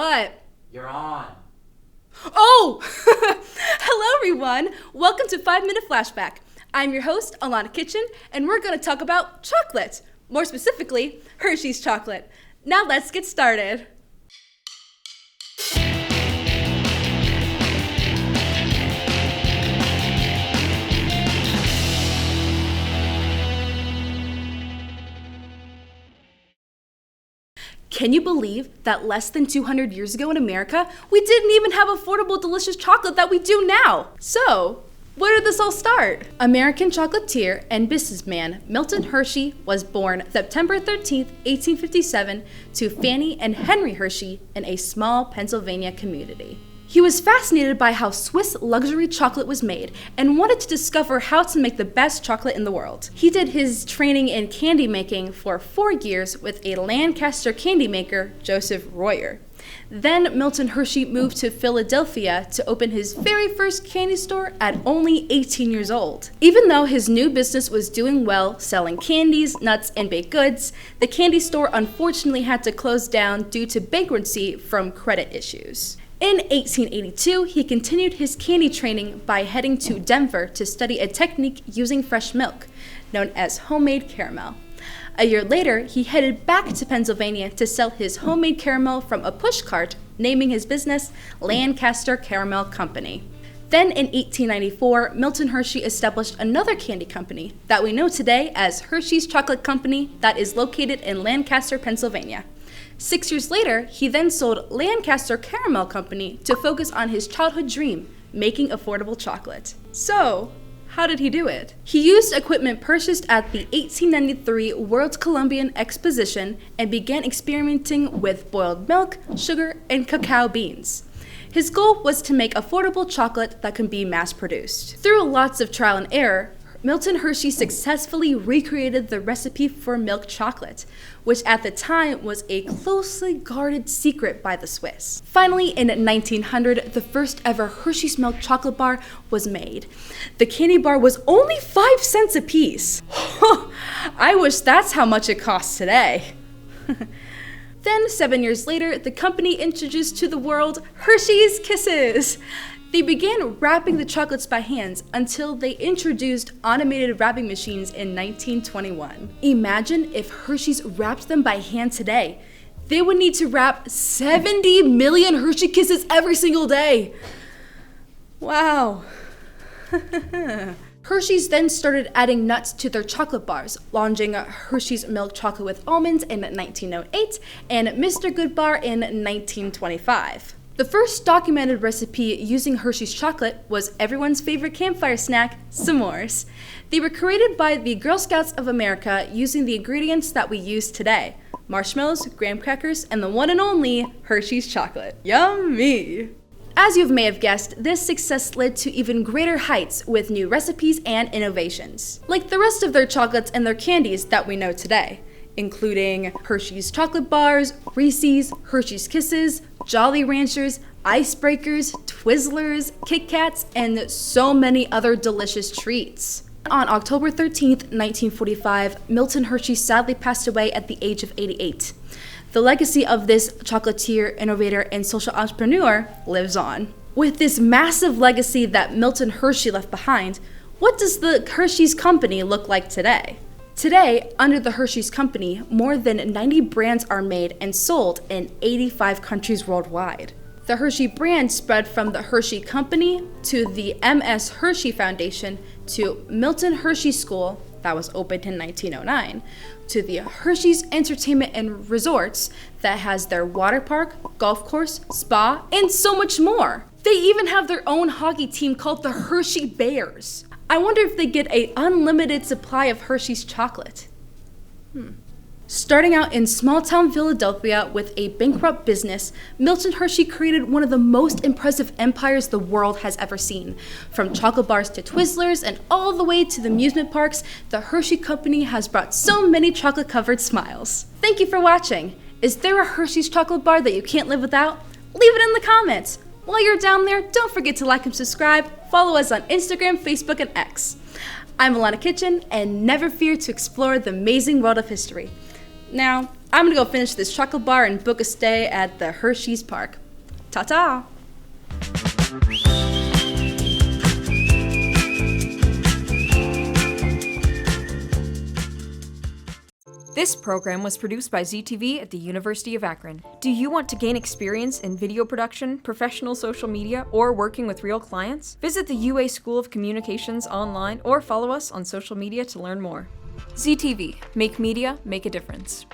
What? You're on. Oh! Hello, everyone. Welcome to 5 Minute Flashback. I'm your host, Ilona Kitchen, and we're going to talk about chocolate. More specifically, Hershey's chocolate. Now let's get started. Can you believe that less than 200 years ago in America, we didn't even have affordable, delicious chocolate that we do now? So, where did this all start? American chocolatier and businessman Milton Hershey was born September 13, 1857, to Fannie and Henry Hershey in a small Pennsylvania community. He was fascinated by how Swiss luxury chocolate was made and wanted to discover how to make the best chocolate in the world. He did his training in candy making for 4 years with a Lancaster candy maker, Joseph Royer. Then Milton Hershey moved to Philadelphia to open his very first candy store at only 18 years old. Even though his new business was doing well, selling candies, nuts, and baked goods, the candy store unfortunately had to close down due to bankruptcy from credit issues. In 1882, he continued his candy training by heading to Denver to study a technique using fresh milk, known as homemade caramel. A year later, he headed back to Pennsylvania to sell his homemade caramel from a pushcart, naming his business Lancaster Caramel Company. Then in 1894, Milton Hershey established another candy company that we know today as Hershey's Chocolate Company that is located in Lancaster, Pennsylvania. 6 years later, he then sold Lancaster Caramel Company to focus on his childhood dream, making affordable chocolate. So, how did he do it? He used equipment purchased at the 1893 World Columbian Exposition and began experimenting with boiled milk, sugar, and cacao beans. His goal was to make affordable chocolate that can be mass-produced. Through lots of trial and error, Milton Hershey successfully recreated the recipe for milk chocolate, which at the time was a closely guarded secret by the Swiss. Finally, in 1900, the first ever Hershey's milk chocolate bar was made. The candy bar was only 5 cents a piece. I wish that's how much it costs today. Then, 7 years later, the company introduced to the world Hershey's Kisses. They began wrapping the chocolates by hands until they introduced automated wrapping machines in 1921. Imagine if Hershey's wrapped them by hand today. They would need to wrap 70 million Hershey Kisses every single day. Wow. Hershey's then started adding nuts to their chocolate bars, launching Hershey's Milk Chocolate with Almonds in 1908 and Mr. Good Bar in 1925. The first documented recipe using Hershey's chocolate was everyone's favorite campfire snack, s'mores. They were created by the Girl Scouts of America using the ingredients that we use today: marshmallows, graham crackers, and the one and only Hershey's chocolate. Yummy! As you may have guessed, this success led to even greater heights with new recipes and innovations, like the rest of their chocolates and their candies that we know today, including Hershey's chocolate bars, Reese's, Hershey's Kisses, Jolly Ranchers, Icebreakers, Twizzlers, Kit Kats, and so many other delicious treats. On October 13th, 1945, Milton Hershey sadly passed away at the age of 88. The legacy of this chocolatier, innovator, and social entrepreneur lives on. With this massive legacy that Milton Hershey left behind, what does the Hershey's Company look like today? Today, under the Hershey's Company, more than 90 brands are made and sold in 85 countries worldwide. The Hershey brand spread from the Hershey Company to the M.S. Hershey Foundation to Milton Hershey School, that was opened in 1909, to the Hershey's Entertainment and Resorts that has their water park, golf course, spa, and so much more. They even have their own hockey team called the Hershey Bears. I wonder if they get an unlimited supply of Hershey's chocolate. Starting out in small-town Philadelphia with a bankrupt business, Milton Hershey created one of the most impressive empires the world has ever seen. From chocolate bars to Twizzlers and all the way to the amusement parks, the Hershey Company has brought so many chocolate-covered smiles. Thank you for watching. Is there a Hershey's chocolate bar that you can't live without? Leave it in the comments. While you're down there, don't forget to like and subscribe. Follow us on Instagram, Facebook, and X. I'm Ilona Kitchen, and never fear to explore the amazing world of history. Now, I'm gonna go finish this chocolate bar and book a stay at the Hershey's Park. Ta-ta! This program was produced by ZTV at the University of Akron. Do you want to gain experience in video production, professional social media, or working with real clients? Visit the UA School of Communications online or follow us on social media to learn more. ZTV, make media, make a difference.